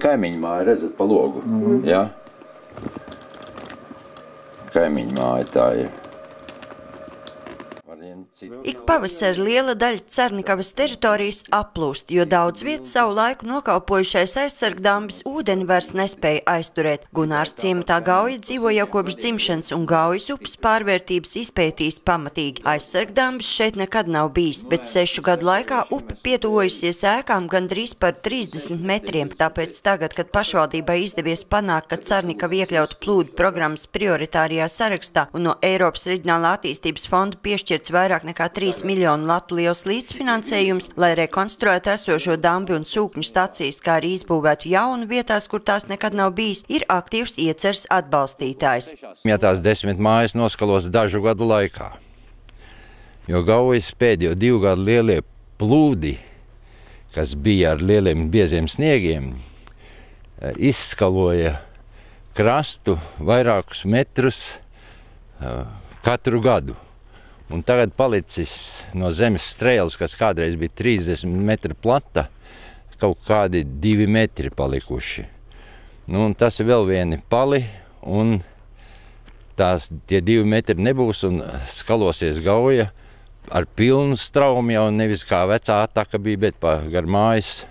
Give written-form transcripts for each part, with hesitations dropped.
kaimiņu māja, redzat, pa logu. Ja? Kaimiņu māja tā ir. Ik pavasari liela daļa Carnikavas teritorijas aplūst, jo daudz vietas savu laiku nokalpojušais aizsargdambis ūdeni vairs nespēja aizturēt. Gunārs ciematā Gauja dzīvo jau kopš dzimšanas un Gaujas upes pārvērtības izpētījis pamatīgi. Aizsargdambis šeit nekad nav bijis, bet 6 gadu laikā upe pietuvojusies ēkām gandrīz par 30 metriem. Tāpēc tagad, kad pašvaldībai izdevies panākt, ka Carnikava iekļautu plūdu programmas prioritārajā sarakstā un no Eiropas Reģionālā attīstības fonda piešķirts vairāk nekā 3 miljonu latu liels līdzfinansējums, lai rekonstruētu esošo dambi un sūkņu stacijas, kā arī izbūvētu jaunu vietās, kur tās nekad nav bijis, ir aktīvs ieceres atbalstītājs. Ja tās 10 mājas noskalos dažu gadu laikā, jo Gaujas pēdējo 2 gadu lielie plūdi, kas bija ar lieliem bieziem sniegiem, izskaloja krastu vairākus metrus katru gadu. Un tagad palicis no zemes strēles, kas kādreiz bija 30 metri plata, kaut kādi 2 metri palikuši. Nu, un tas ir vēl vieni pali, un tie 2 metri nebūs, un skalosies Gauja ar pilnu straumu jau nevis kā vecā ataka bija, bet gar mājas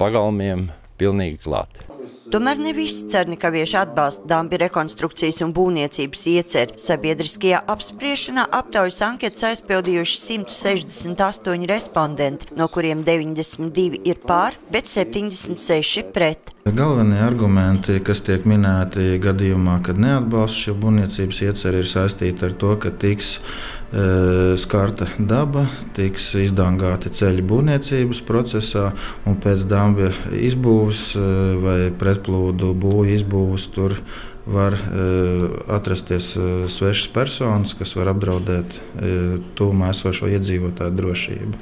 pagalmiem pilnīgi klāt. Tomēr ne visi carnikavieši atbalsta dambi rekonstrukcijas un būvniecības ieceri. Sabiedriskajā apspriešanā aptaujas anketas aizpildījuši 168 respondenti, no kuriem 92 ir pār, bet 76 pret. Galvenie argumenti, kas tiek minēti gadījumā, kad neatbalsta šo būvniecības ieceri, ir saistīti ar to, ka tiks skarta daba, tiks izdangāti ceļi būvniecības procesā, un pēc dambja izbūves vai pretplūdu būvu izbūves tur var atrasties svešas personas, kas var apdraudēt tuvumā esošo iedzīvotāju drošību.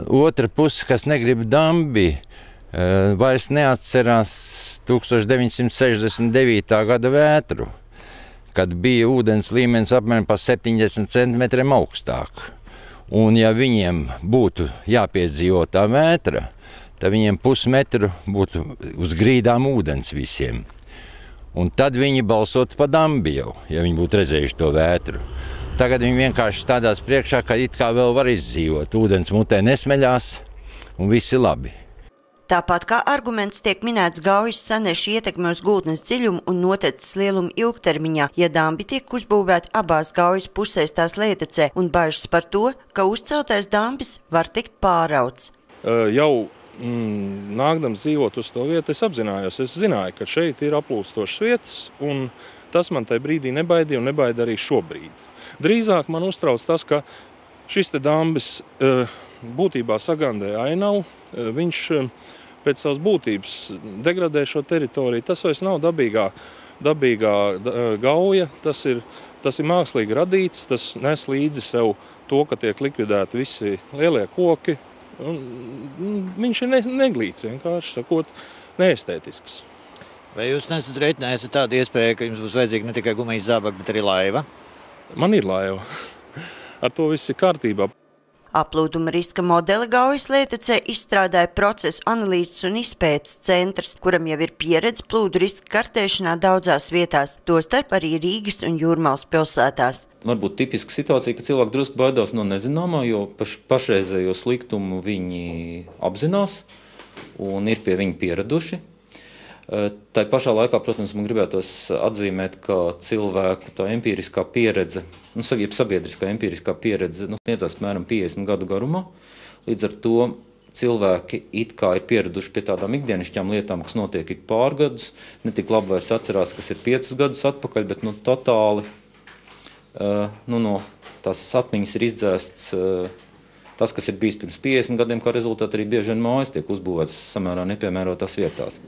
Otra puse, kas negrib dambi, vairs neatcerās 1969. gada vētru, kad bija ūdens līmenis apmēram pa 70 centimetriem augstāk. Un ja viņiem būtu jāpiedzīvo tā vētra, tad viņiem pusmetru būtu uz grīdām ūdens visiem. Un tad viņi balsotu pa dambi jau, ja viņi būtu redzējuši to vētru. Tagad viņi vienkārši stādās priekšā, ka it kā vēl var izdzīvot. Ūdens mutē nesmeļās un viss ir labi. Tāpat kā arguments tiek minēts Gaujas sanešu ietekmi uz gultnes dziļumu un noteces lielumu ilgtermiņā, ja dambi tiek uzbūvēti abās Gaujas pusēs tās lietecē, un bažas par to, ka uzceltais dambis var tikt pārauts. Jau nākdams dzīvot uz to vietu, es apzinājos, es zināju, ka šeit ir aplūstošas vietas, un tas man tajā brīdī nebaidīja un nebaida arī šobrīd. Drīzāk man uztrauc tas, ka šis te dambis būtībā sagandē ainavu, viņš pēc savas būtības degradē šo teritoriju. Tas vairs nav dabīgā Gauja, tas ir mākslīgi radīts, tas nes līdzi sev to, ka tiek likvidēti visi lielie koki. Viņš ir neglīts, vienkārši sakot, neestētisks. Vai jūs nesat reiķinājis ar tādu iespēju, ka jums būs vajadzīga ne tikai gumijas zābaki, bet arī laiva? Man ir laiva. Ar to viss ir kārtībā. Aplūduma riska modeli Gaujas lietecē izstrādāja procesu analīzes un izpētes centrs, kuram jau ir pieredze plūdu riska kartēšanā daudzās vietās, tostarp arī Rīgas un Jūrmalas pilsētās. Varbūt tipiska situācija, ka cilvēki drusku baidās no nezināmā, jo pašreizējo sliktumu viņi apzinās un ir pie viņa pieraduši. Tā pašā laikā, protams, man gribētos atzīmēt, ka cilvēku tā empiriskā pieredze, sabiedriskā empiriskā pieredze sniedzās apmēram 50 gadu garumā. Līdz ar to cilvēki it kā ir pieraduši pie tādām ikdienišķām lietām, kas notiek ik pārgadus. Ne tik labi vairs atcerās, kas ir 5 gadus atpakaļ, bet totāli no tās atmiņas ir izdzēsts tas, kas ir bijis pirms 50 gadiem, kā rezultātā arī bieži vien mājas tiek uzbūvētas samērā nepiemērotās vietās.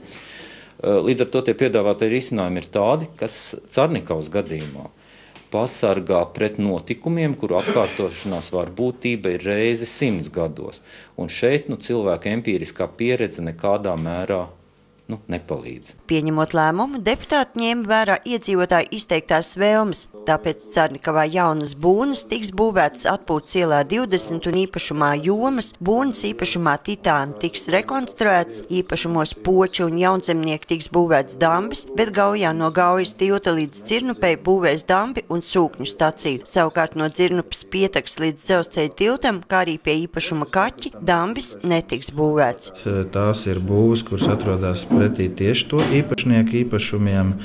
Līdz ar to tie piedāvātie risinājumi ir tādi, kas Carnikavas gadījumā pasargā pret notikumiem, kuru atkārtošanās varbūtība ir reizi 100 gados. Un šeit cilvēka empiriskā pieredze nekādā mērā nepalīdz. Pieņemot lēmumu, deputāti ņēma vērā iedzīvotāju izteiktās vēlmes, tāpēc Cernikavā jaunas būnas tiks būvētas Atpūtas ielā 20 un īpašumā Jomas, būnas īpašumā Titāna tiks rekonstruēts, īpašumos Poču un Jaunzemnieki tiks būvēts dambis, bet Gaujā no Gaujas tilta līdz Dzirnupei būvēs dambi un sūkņu staciju. Savukārt no Dzirnupes Pietaks līdz Dzelzceļa tiltam, kā arī pie īpašuma Kaķi, dambis netiks būvēts. Tās ir būvas, kuras atrodas pretī tieši to īpašnieku īpašumiem,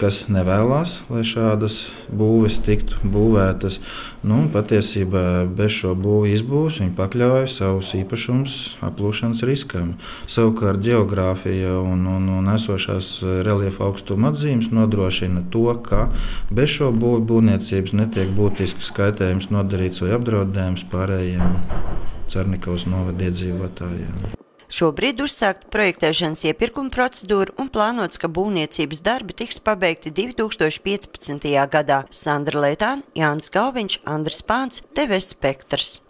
kas nevēlas, lai šādas būves tiktu būvētas. Patiesībā bez šo būvu izbūves viņi pakļauj savus īpašumus aplūšanas riskam. Savukārt ģeogrāfija un esošās reliefa augstuma atzīmes nodrošina to, ka bez šo būvniecības netiek būtisks kaitējums nodarīts vai apdraudējums pārējiem Cernikavas novada iedzīvotājiem. Šobrīd uzsākta projektēšanas iepirkuma procedūra un plānots, ka būvniecības darbi tiks pabeigti 2015. gadā. Sandra Leitāne, Jānis Galviņš, Andris Pāns, TV Spektrs.